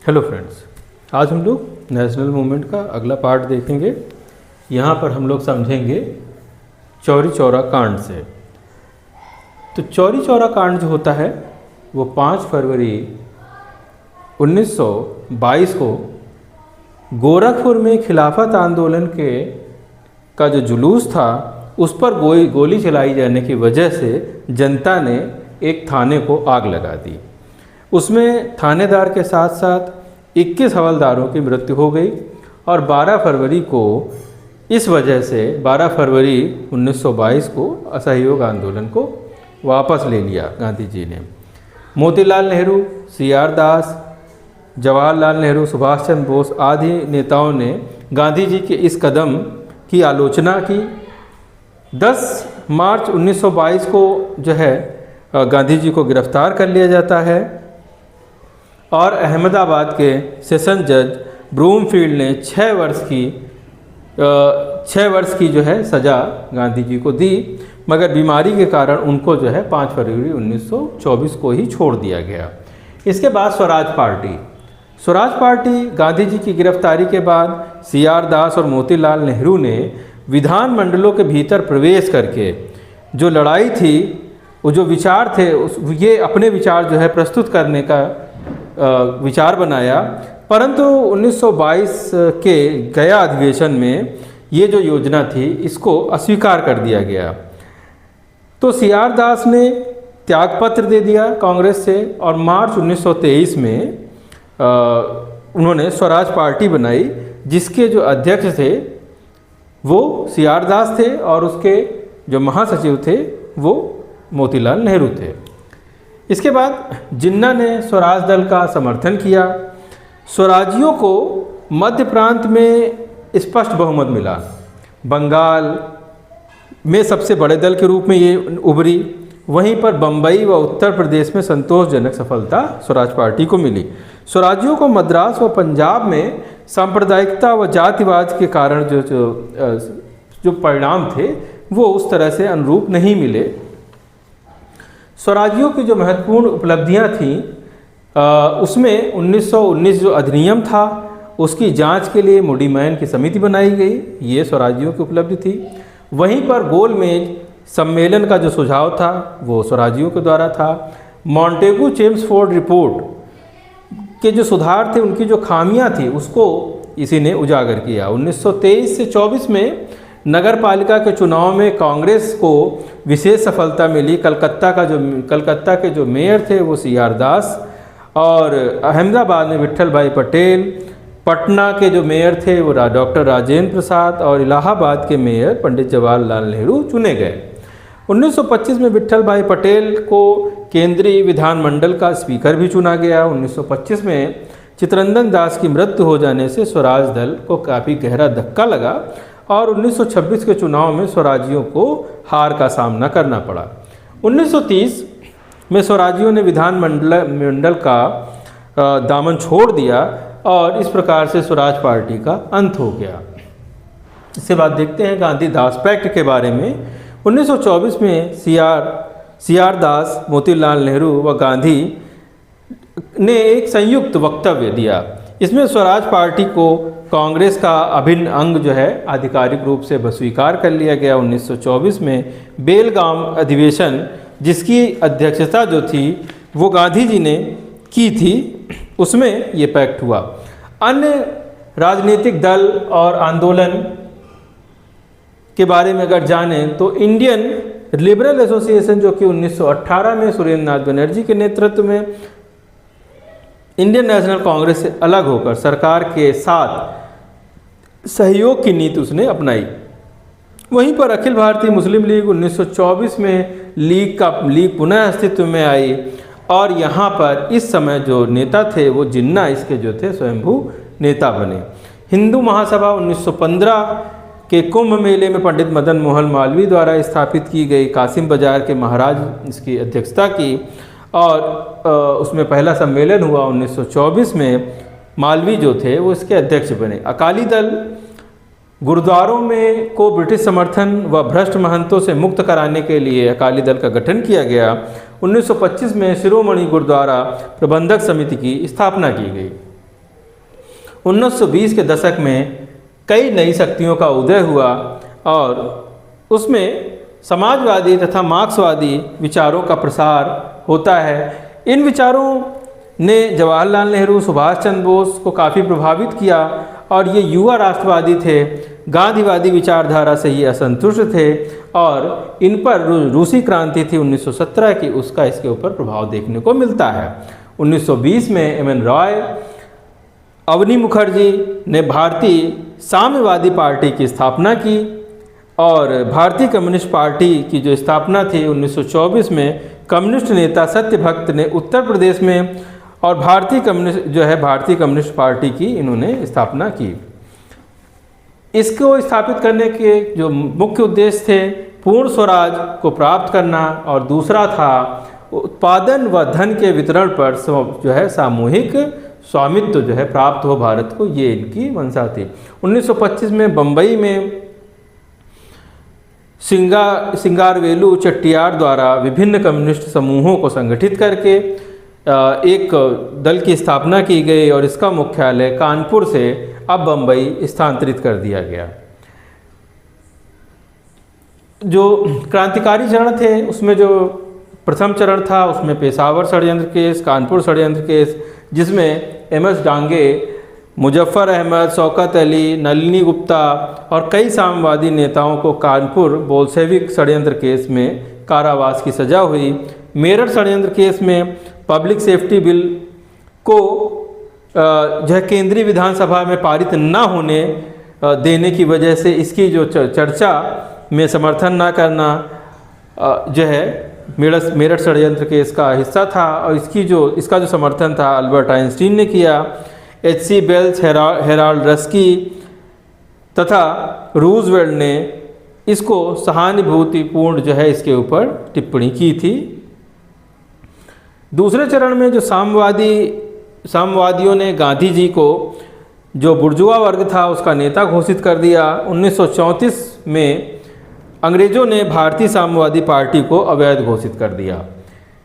Hello friends, आज हम लोग नेशनल मूवमेंट का अगला पार्ट देखेंगे। यहाँ पर हम लोग समझेंगे चौरी चौरा कांड से। तो चौरी चौरा कांड जो होता है वो 5 फरवरी 1922 को गोरखपुर में खिलाफत आंदोलन का जो जुलूस था उस पर गोली चलाई जाने की वजह से जनता ने एक थाने को आग लगा दी। उसमें थानेदार के साथ साथ 21 हवलदारों की मृत्यु हो गई और 12 फरवरी को इस वजह से 12 फरवरी 1922 को असहयोग आंदोलन को वापस ले लिया गांधी जी ने। मोतीलाल नेहरू, CR दास, जवाहरलाल नेहरू, सुभाष चंद्र बोस आदि नेताओं ने गांधी जी के इस कदम की आलोचना की। 10 मार्च 1922 को जो है गांधी जी को गिरफ्तार कर लिया जाता है और अहमदाबाद के सेशन जज ब्रूमफील्ड ने 6 वर्ष की जो है सज़ा गांधी जी को दी, मगर बीमारी के कारण उनको जो है 5 फरवरी 1924 को ही छोड़ दिया गया। इसके बाद स्वराज पार्टी गांधी जी की गिरफ्तारी के बाद CR दास और मोतीलाल नेहरू ने विधानमंडलों के भीतर प्रवेश करके जो लड़ाई थी, वो जो विचार थे ये अपने विचार जो है प्रस्तुत करने का विचार बनाया। परंतु 1922 के गया अधिवेशन में ये जो योजना थी इसको अस्वीकार कर दिया गया। तो CR दास ने त्यागपत्र दे दिया कांग्रेस से और मार्च 1923 में उन्होंने स्वराज पार्टी बनाई, जिसके जो अध्यक्ष थे वो CR दास थे और उसके जो महासचिव थे वो मोतीलाल नेहरू थे। इसके बाद जिन्ना ने स्वराज दल का समर्थन किया। स्वराजियों को मध्य प्रांत में स्पष्ट बहुमत मिला। बंगाल में सबसे बड़े दल के रूप में ये उभरी। वहीं पर बम्बई व उत्तर प्रदेश में संतोषजनक सफलता स्वराज पार्टी को मिली। स्वराजियों को मद्रास व पंजाब में सांप्रदायिकता व जातिवाद के कारण जो परिणाम थे वो उस तरह से अनुरूप नहीं मिले। स्वराजियों की जो महत्वपूर्ण उपलब्धियां थीं उसमें 1919 जो अधिनियम था उसकी जांच के लिए मूडीमैन की समिति बनाई गई, ये स्वराजियों की उपलब्धि थी। वहीं पर गोलमेज सम्मेलन का जो सुझाव था वो स्वराजियों के द्वारा था। मॉन्टेगू चेम्सफोर्ड रिपोर्ट के जो सुधार थे, उनकी जो खामियां थी उसको इसी ने उजागर किया। 1923 से 24 में नगर पालिका के चुनाव में कांग्रेस को विशेष सफलता मिली। कलकत्ता के जो मेयर थे वो CR दास और अहमदाबाद में विट्ठल भाई पटेल, पटना के जो मेयर थे वो डॉक्टर राजेंद्र प्रसाद और इलाहाबाद के मेयर पंडित जवाहरलाल नेहरू चुने गए। 1925 में विट्ठल भाई पटेल को केंद्रीय विधानमंडल का स्पीकर भी चुना गया। 1925 में चित्तरंजन दास की मृत्यु हो जाने से स्वराज दल को काफ़ी गहरा धक्का लगा और 1926 के चुनाव में स्वराजियों को हार का सामना करना पड़ा। 1930 में स्वराजियों ने विधानमंडल का दामन छोड़ दिया और इस प्रकार से स्वराज पार्टी का अंत हो गया। इसके बाद देखते हैं गांधी दास पैक्ट के बारे में। 1924 में CR दास, मोतीलाल नेहरू व गांधी ने एक संयुक्त वक्तव्य दिया। इसमें स्वराज पार्टी को कांग्रेस का अभिन्न अंग जो है आधिकारिक रूप से स्वीकार कर लिया गया। 1924 में बेलगाम अधिवेशन, जिसकी अध्यक्षता जो थी वो गांधी जी ने की थी, उसमें ये पैक्ट हुआ। अन्य राजनीतिक दल और आंदोलन के बारे में अगर जानें तो इंडियन लिबरल एसोसिएशन, जो कि 1918 में सुरेंद्र नाथ बनर्जी के नेतृत्व में इंडियन नेशनल कांग्रेस से अलग होकर सरकार के साथ सहयोग की नीति उसने अपनाई। वहीं पर अखिल भारतीय मुस्लिम लीग 1924 में लीग पुनः अस्तित्व में आई और यहाँ पर इस समय जो नेता थे वो जिन्ना इसके जो थे स्वयंभू नेता बने। हिंदू महासभा 1915 के कुंभ मेले में पंडित मदन मोहन मालवीय द्वारा स्थापित की गई, कासिम बाजार के महाराज इसकी अध्यक्षता की और उसमें पहला सम्मेलन हुआ। 1924 में मालवीय जो थे वो इसके अध्यक्ष बने। अकाली दल गुरुद्वारों में को ब्रिटिश समर्थन व भ्रष्ट महंतों से मुक्त कराने के लिए अकाली दल का गठन किया गया। 1925 में शिरोमणि गुरुद्वारा प्रबंधक समिति की स्थापना की गई। 1920 के दशक में कई नई शक्तियों का उदय हुआ और उसमें समाजवादी तथा मार्क्सवादी विचारों का प्रसार होता है। इन विचारों ने जवाहरलाल नेहरू, सुभाष चंद्र बोस को काफ़ी प्रभावित किया और ये युवा राष्ट्रवादी थे। गांधीवादी विचारधारा से ये असंतुष्ट थे और इन पर रूसी क्रांति थी 1917 की, उसका इसके ऊपर प्रभाव देखने को मिलता है। 1920 में एम एन रॉय, अवनी मुखर्जी ने भारतीय साम्यवादी पार्टी की स्थापना की और भारतीय कम्युनिस्ट पार्टी की जो स्थापना थी 1924 में कम्युनिस्ट नेता सत्यभक्त ने उत्तर प्रदेश में और भारतीय कम्युनिस्ट पार्टी की इन्होंने स्थापना की। इसको स्थापित करने के जो मुख्य उद्देश्य थे, पूर्ण स्वराज को प्राप्त करना और दूसरा था उत्पादन व धन के वितरण पर सामूहिक स्वामित्व प्राप्त हो भारत को, ये इनकी मंशा थी। 1925 में बम्बई में सिंगारवेलु चेट्टियार द्वारा विभिन्न कम्युनिस्ट समूहों को संगठित करके एक दल की स्थापना की गई और इसका मुख्यालय कानपुर से अब बम्बई स्थानांतरित कर दिया गया। जो क्रांतिकारी चरण थे उसमें जो प्रथम चरण था उसमें पेशावर षड्यंत्र केस, कानपुर षड्यंत्र केस, जिसमें एम.एस. डांगे, मुजफ्फर अहमद, शौकत अली, नलिनी गुप्ता और कई साम्यवादी नेताओं को कानपुर बोल्शेविक षड्यंत्र केस में कारावास की सजा हुई। मेरठ षड्यंत्र केस में पब्लिक सेफ्टी बिल को केंद्रीय विधानसभा में पारित न होने देने की वजह से इसकी जो चर्चा में समर्थन न करना मेरठ षड्यंत्र केस का हिस्सा था और इसका जो समर्थन था अल्बर्ट आइंस्टीन ने किया। H.C. बेल्स, हेराल्ड रस्की तथा रूजवेल्ट ने इसको सहानुभूतिपूर्ण इसके ऊपर टिप्पणी की थी। दूसरे चरण में जो साम्यवादियों ने गांधी जी को जो बुर्जुआ वर्ग था उसका नेता घोषित कर दिया। 1934 में अंग्रेजों ने भारतीय साम्यवादी पार्टी को अवैध घोषित कर दिया।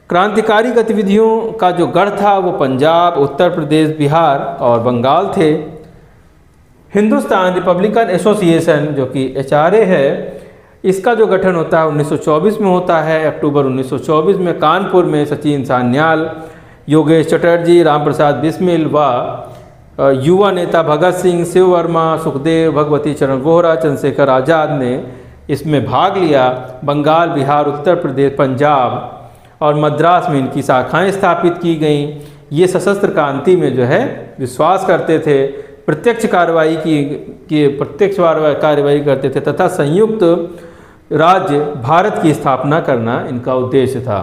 क्रांतिकारी गतिविधियों का जो गढ़ था वो पंजाब, उत्तर प्रदेश, बिहार और बंगाल थे। हिंदुस्तान रिपब्लिकन एसोसिएशन जो कि HRA है, इसका जो गठन होता है 1924 में होता है। अक्टूबर 1924 में कानपुर में सचिन सान्याल, योगेश चटर्जी, राम प्रसाद बिस्मिल व युवा नेता भगत सिंह, शिव वर्मा, सुखदेव, भगवती चरण वोहरा, चंद्रशेखर आज़ाद ने इसमें भाग लिया। बंगाल, बिहार, उत्तर प्रदेश, पंजाब और मद्रास में इनकी शाखाएं स्थापित की गईं। ये सशस्त्र क्रांति में विश्वास करते थे, प्रत्यक्ष कार्रवाई करते थे तथा संयुक्त राज्य भारत की स्थापना करना इनका उद्देश्य था।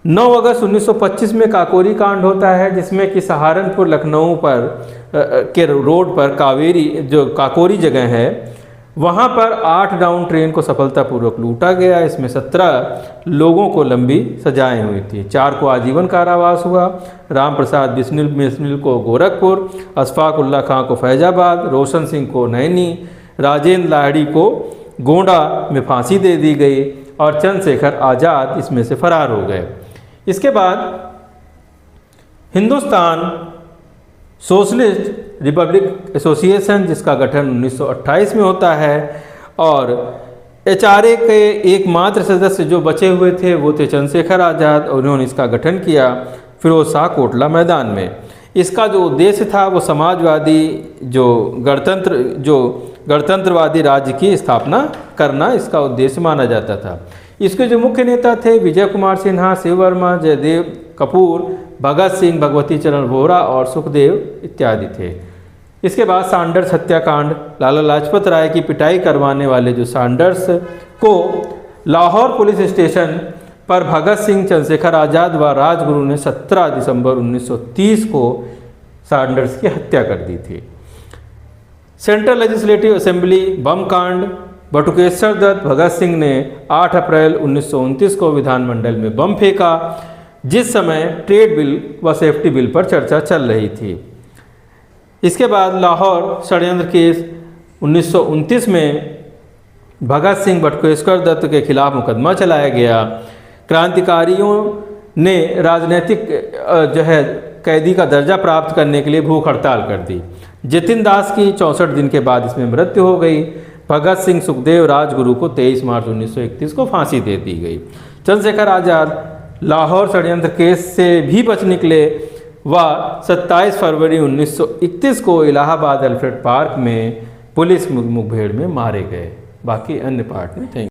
9 अगस्त 1925 में काकोरी कांड होता है, जिसमें कि सहारनपुर लखनऊ के रोड पर काकोरी जगह है, वहाँ पर 8 डाउन ट्रेन को सफलतापूर्वक लूटा गया। इसमें 17 लोगों को लंबी सजाएं हुई थी। 4 को आजीवन कारावास हुआ। राम प्रसाद बिस्मिल को गोरखपुर, अशफाक उल्ला खां को फैजाबाद, रोशन सिंह को नैनी, राजेंद्र लाहिड़ी को गोंडा में फांसी दे दी गई और चंद्रशेखर आज़ाद इसमें से फरार हो गए। इसके बाद हिंदुस्तान सोशलिस्ट रिपब्लिक एसोसिएशन, जिसका गठन 1928 में होता है और HRA के एकमात्र सदस्य जो बचे हुए थे वो थे चंद्रशेखर आज़ाद और उन्होंने इसका गठन किया फिरोज शाह कोटला मैदान में। इसका जो उद्देश्य था वो समाजवादी गणतंत्रवादी राज्य की स्थापना करना इसका उद्देश्य माना जाता था। इसके जो मुख्य नेता थे विजय कुमार सिन्हा, शिव वर्मा, जयदेव कपूर, भगत सिंह, भगवती चरण वोहरा और सुखदेव इत्यादि थे। इसके बाद सैंडर्स हत्याकांड, लाला लाजपत राय की पिटाई करवाने वाले जो सैंडर्स को लाहौर पुलिस स्टेशन पर भगत सिंह, चंद्रशेखर आज़ाद व राजगुरु ने 17 दिसंबर 1930 को सैंडर्स की हत्या कर दी थी। सेंट्रल लेजिस्लेटिव असेंबली बम कांड, बटुकेश्वर दत्त, भगत सिंह ने 8 अप्रैल 1929 को विधानमंडल में बम फेंका, जिस समय ट्रेड बिल व सेफ्टी बिल पर चर्चा चल रही थी। इसके बाद लाहौर षड्यंत्र केस 1929 में भगत सिंह, बटुकेश्वर दत्त के खिलाफ मुकदमा चलाया गया। क्रांतिकारियों ने राजनीतिक कैदी का दर्जा प्राप्त करने के लिए भूख हड़ताल कर दी। जतिन दास की 64 दिन के बाद इसमें मृत्यु हो गई। भगत सिंह, सुखदेव, राजगुरु को 23 मार्च 1931 को फांसी दे दी गई। चंद्रशेखर आज़ाद लाहौर षड्यंत्र केस से भी बच निकले व 27 फरवरी 1931 को इलाहाबाद अल्फ्रेड पार्क में पुलिस मुठभेड़ में मारे गए। बाकी अन्य पार्ट में थे।